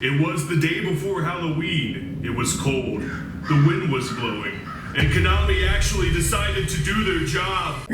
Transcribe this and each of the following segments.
It was the day before Halloween. It was cold. The wind was blowing. And Konami actually decided to do their job.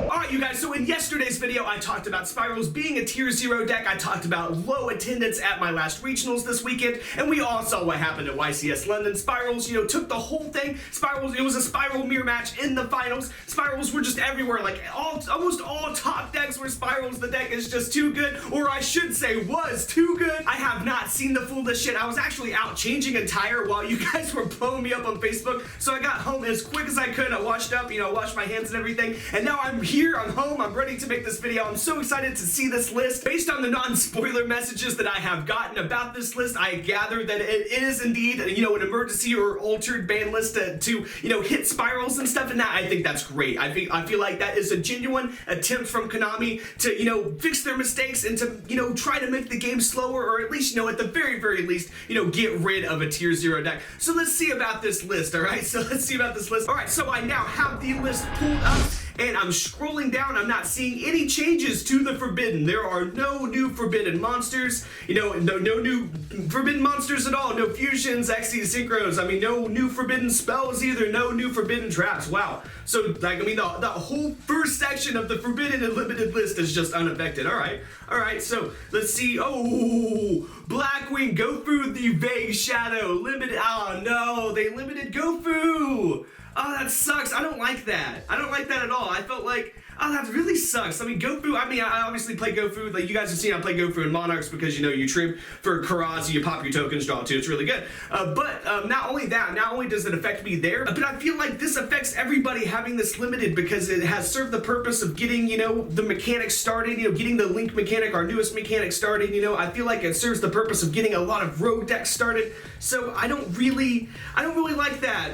Alright you guys, so in yesterday's video I talked about Spyrals being a tier 0 deck. I talked about low attendance at my last regionals this weekend, and we all saw what happened at YCS London. Spyrals, took the whole thing. Spyrals, it was a Spiral mirror match in the finals. Spyrals were just everywhere, like almost all top decks were Spyrals. The deck is just too good, or I should say was too good. I have not seen the full list shit. I was actually out changing a tire while you guys were blowing me up on Facebook, so I got home as quick as I could. I washed up, washed my hands and everything, and now I'm here, I'm home, I'm ready to make this video. I'm so excited to see this list. Based on the non-spoiler messages that I have gotten about this list, I gather that it is indeed, an emergency or altered ban list to hit Spyrals and stuff, and that, I think that's great. I feel like that is a genuine attempt from Konami to, fix their mistakes and to, try to make the game slower, or at least, at the very, very least, get rid of a tier 0 deck. So let's see about this list, alright? So let's see about this list. Alright, so I now have the list pulled up, and I'm scrolling down. I'm not seeing any changes to the Forbidden. There are no new Forbidden monsters. No new Forbidden monsters at all. No fusions, Xyz, synchros. I mean, no new Forbidden spells either. No new Forbidden traps. Wow. So, the whole first section of the Forbidden and Limited list is just unaffected. Alright, so let's see. Oh, Blackwing, go through the vague shadow. Limited. Oh no, they limited Gofu. Oh, that sucks. I don't like that. I don't like that at all. I felt like, oh, that really sucks. I mean, Gofu, I obviously play Gofu. Like, you guys have seen I play Gofu in Monarchs because, you trip for Karazi, you pop your tokens, draw 2. It's really good. But not only that, not only does it affect me there, but I feel like this affects everybody having this limited because it has served the purpose of getting, the mechanics started, getting the Link mechanic, our newest mechanic started, I feel like it serves the purpose of getting a lot of rogue decks started. So I don't really like that.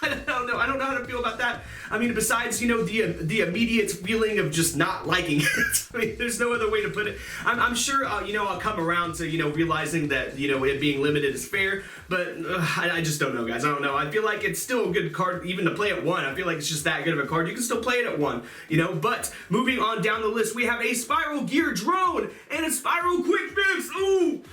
I don't know how to feel about that. I mean, besides, the immediate feeling of just not liking it. I mean, there's no other way to put it. I'm sure, I'll come around to, realizing that, it being limited is fair, but I just don't know, guys. I don't know. I feel like it's still a good card, even to play at 1. I feel like it's just that good of a card. You can still play it at 1, But moving on down the list, we have a Spiral Gear Drone and a Spiral Quick Fix. Ooh,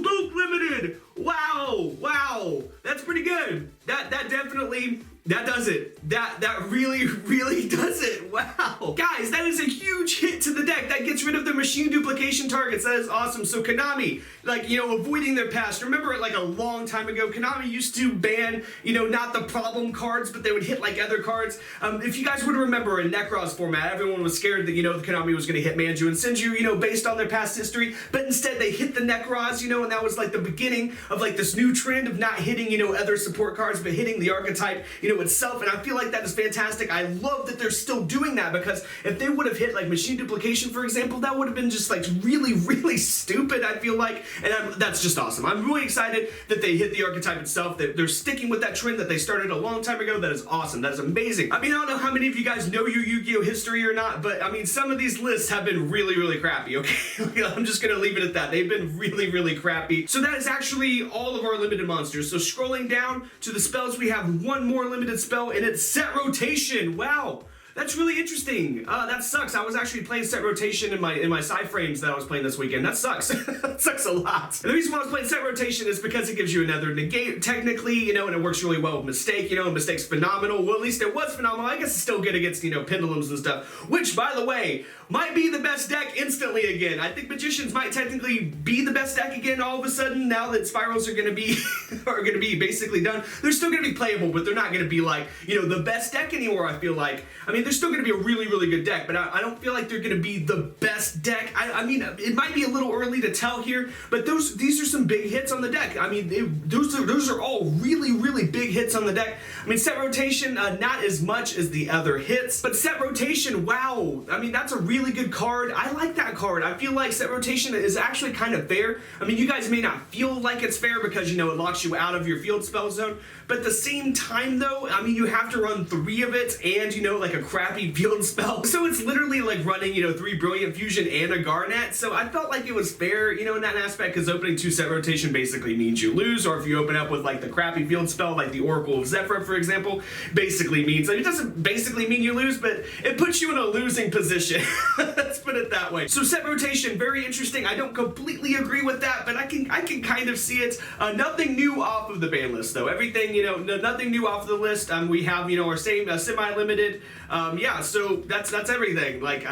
both limited. Wow, that's pretty good. That definitely, that does it. That really does it. Wow. Guys, that is a huge hit to the deck. That gets rid of the machine duplication targets. That is awesome. So Konami, avoiding their past. Remember, a long time ago, Konami used to ban, not the problem cards, but they would hit, other cards. If you guys would remember in Necros format, everyone was scared that, Konami was going to hit Manju and Senju, based on their past history, but instead they hit the Necros, and that was, the beginning of, this new trend of not hitting, other support cards, but hitting the archetype, itself, and I feel like that is fantastic. I love that they're still doing that, because if they would have hit, machine duplication, for example, that would have been just, really stupid, I feel like, and that's just awesome. I'm really excited that they hit the archetype itself, that they're sticking with that trend that they started a long time ago. That is awesome. That is amazing. I mean, I don't know how many of you guys know your Yu-Gi-Oh history or not, but, I mean, some of these lists have been really crappy, okay? I'm just gonna leave it at that. They've been really crappy. So that is actually all of our limited monsters. So scrolling down to the spells, we have one more limited spell, and it's Set Rotation. Wow. That's really interesting. That sucks. I was actually playing Set Rotation in my side frames that I was playing this weekend. That sucks. That sucks a lot. And the reason why I was playing Set Rotation is because it gives you another negate, technically, and it works really well with Mistake. Mistake's phenomenal. Well, at least it was phenomenal. I guess it's still good against, pendulums and stuff, which, by the way, might be the best deck instantly again. I think Magicians might technically be the best deck again all of a sudden now that Spyrals are gonna be basically done. They're still gonna be playable, but they're not gonna be the best deck anymore, I feel like. I mean, they're still gonna be a really good deck, but I don't feel like they're gonna be the best deck. I mean, it might be a little early to tell here, but these are some big hits on the deck. I mean, those are all really big hits on the deck. I mean, Set Rotation, not as much as the other hits, but Set Rotation, wow. I mean, that's a really good card. I like that card. I feel like Set Rotation is actually kind of fair. I mean, you guys may not feel like it's fair because, it locks you out of your field spell zone, but at the same time, though, I mean, you have to run 3 of it and, a crappy field spell. So it's literally running, 3 Brilliant Fusion and a Garnet. So I felt like it was fair, in that aspect, because opening 2 Set Rotation basically means you lose, or if you open up with, the crappy field spell, like the Oracle of Zephyr, for example, basically means, it doesn't basically mean you lose, but it puts you in a losing position. Let's put it that way. So set rotation, very interesting. I don't completely agree with that, but I can kind of see it. Nothing new off of the ban list though. Everything, nothing new off the list. We have, our same semi-limited. Yeah, so that's everything. Like,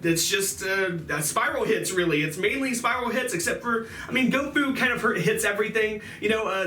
it's just spiral hits really. It's mainly spiral hits, except for, Gofu kind of hits everything.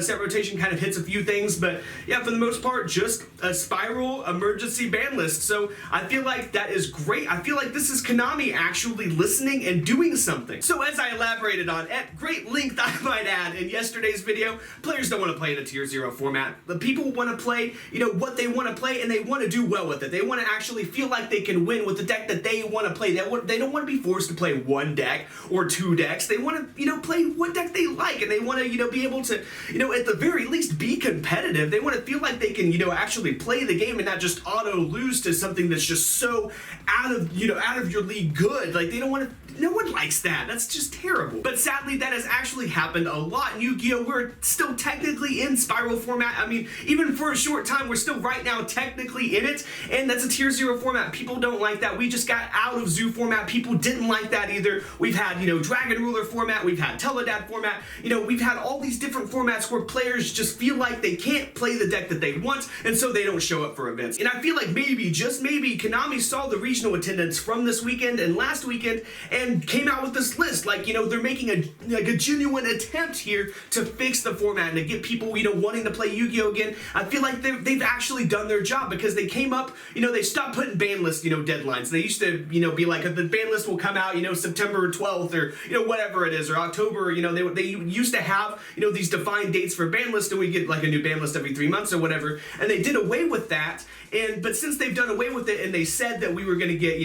Set rotation kind of hits a few things, but yeah, for the most part, just a spiral emergency ban list. So I feel like that is great. I feel like this is Konami actually listening and doing something. So as I elaborated on at great length, I might add, in yesterday's video, players don't want to play in a tier 0 format. The people want to play, what they want to play, and they want to do well with it. They want to actually feel like they can win with the deck that they want to play. They don't want to be forced to play one deck or two decks. They want to, play what deck they like, and they want to, be able to, at the very least be competitive. They want to feel like they can, actually play the game and not just auto lose to something that's just so out of your league good. Like, they don't want to. No one likes that. That's just terrible. But sadly, that has actually happened a lot in Yu-Gi-Oh! We're still technically in Spiral format. Even for a short time, we're still right now technically in it, and that's a tier 0 format. People don't like that. We just got out of Zoo format. People didn't like that either. We've had, Dragon Ruler format. We've had Teledad format. We've had all these different formats where players just feel like they can't play the deck that they want, and so they don't show up for events. And I feel like maybe, just maybe, Konami saw the regional attendance from this weekend and last weekend, and came out with this list. Like, they're making a genuine attempt here to fix the format and to get people, wanting to play Yu-Gi-Oh! Again. I feel like they've actually done their job, because they came up, they stopped putting ban list, deadlines. They used to, be like, the ban list will come out, September 12th or, whatever it is, or October, they used to have, these defined dates for ban list, and we get like a new ban list every 3 months or whatever, and they did away with that. But since they've done away with it, and they said that we were going to get,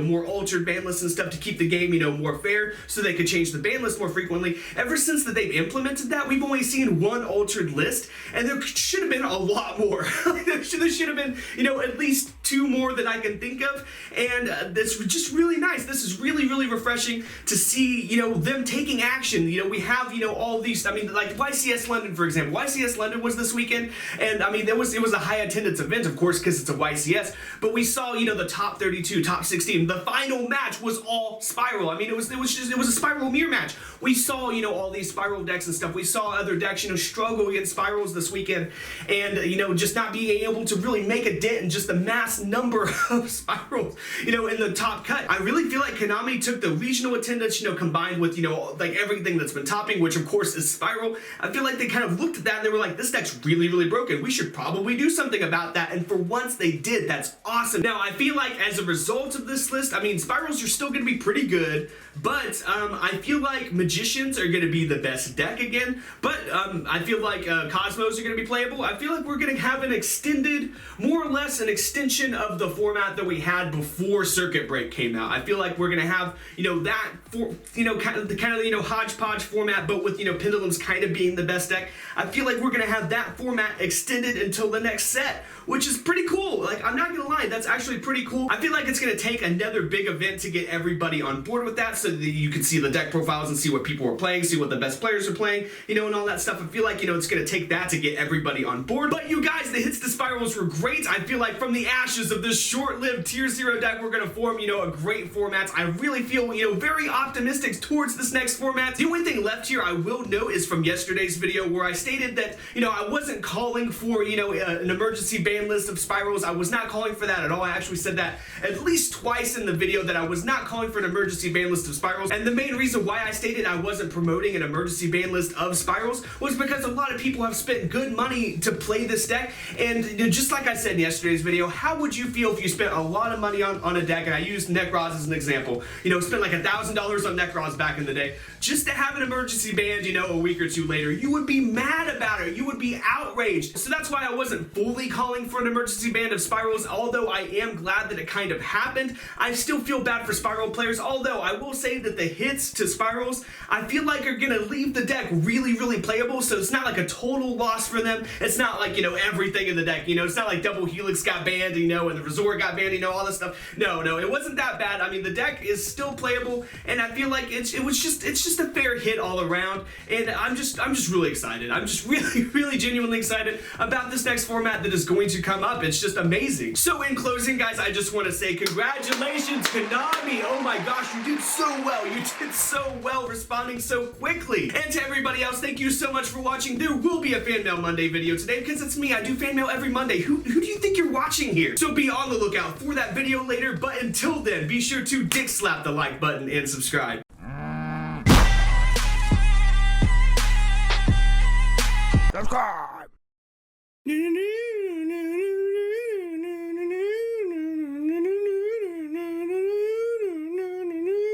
more altered ban lists and stuff to keep the game, more fair, so they could change the ban list more frequently. Ever since that they've implemented that, we've only seen one altered list, and there should have been a lot more. there should have been, at least 2 more that I can think of, and that's just really nice. This is really, really refreshing to see, them taking action. We have, all these, like YCS London, for example. YCS London was this weekend, and it was a high attendance event, of course, because it's a YCS, but we saw, the top 32, top 16. The final match was all Spiral. It was a Spiral mirror match. We saw, all these Spiral decks and stuff. We saw other decks, struggle against Spirals this weekend, and, just not being able to really make a dent in just the mass number of Spirals, in the top cut. I really feel like Konami took the regional attendance, combined with, like everything that's been topping, which of course is Spiral. I feel like they kind of looked at that and they were like, this deck's really, really broken. We should probably do something about that. And for once they did. That's awesome. Now, I feel like as a result of this list, Spirals are still going to be pretty good, but I feel like Magicians are going to be the best deck again, but I feel like Cosmos are going to be playable. I feel like we're going to have an extended, more or less an extension of the format that we had before Circuit Break came out. I feel like we're going to have, that, for, kind of hodgepodge format, but with, Pendulums kind of being the best deck. I feel like we're going to have that format extended until the next set, which is pretty cool. Like, I'm not going to lie, that's actually pretty cool. I feel like it's going to take another big event to get everybody on board with that, so that you can see the deck profiles and see what people are playing, see what the best players are playing, and all that stuff. I feel like, it's going to take that to get everybody on board. But you guys, the hits to Spirals were great. I feel like from the ashes of this short-lived tier 0 deck, we're going to form, a great format. I really feel, very optimistic towards this next format. The only thing left here I will note is from yesterday's video, where I stated that, I wasn't calling for, an emergency ban list of Spirals. I was not calling for that at all. I actually said that at least twice in the video, that I was not calling for an emergency ban list of Spirals. And the main reason why I stated I wasn't promoting an emergency ban list of Spirals was because a lot of people have spent good money to play this deck. And just like I said in yesterday's video, how would you feel if you spent a lot of money on a deck, and I used Necroz as an example, spent like $1,000 on Necroz back in the day, just to have an emergency ban, a week or two later? You would be mad about it. You would be outraged. So that's why I wasn't fully calling for an emergency ban of Spirals, although I am glad that it kind of happened. I still feel bad for Spiral players, although I will say that the hits to Spirals, I feel like are gonna leave the deck really, really playable, so it's not like a total loss for them. It's not like, everything in the deck, it's not like Double Helix got banned, and, and the resort got banned, all this stuff. No, it wasn't that bad. I mean, the deck is still playable, and I feel like it's just a fair hit all around, and I'm just really excited. I'm just really genuinely excited about this next format that is going to come up. It's just amazing. So in closing, guys, I just want to say congratulations, Konami. Oh my gosh, you did so well. You did so well responding so quickly. And to everybody else, thank you so much for watching. There will be a Fan Mail Monday video today because it's me. I do fan mail every Monday. Who do you think you're watching here? So be on the lookout for that video later. But until then, be sure to dick slap the like button and subscribe. Subscribe.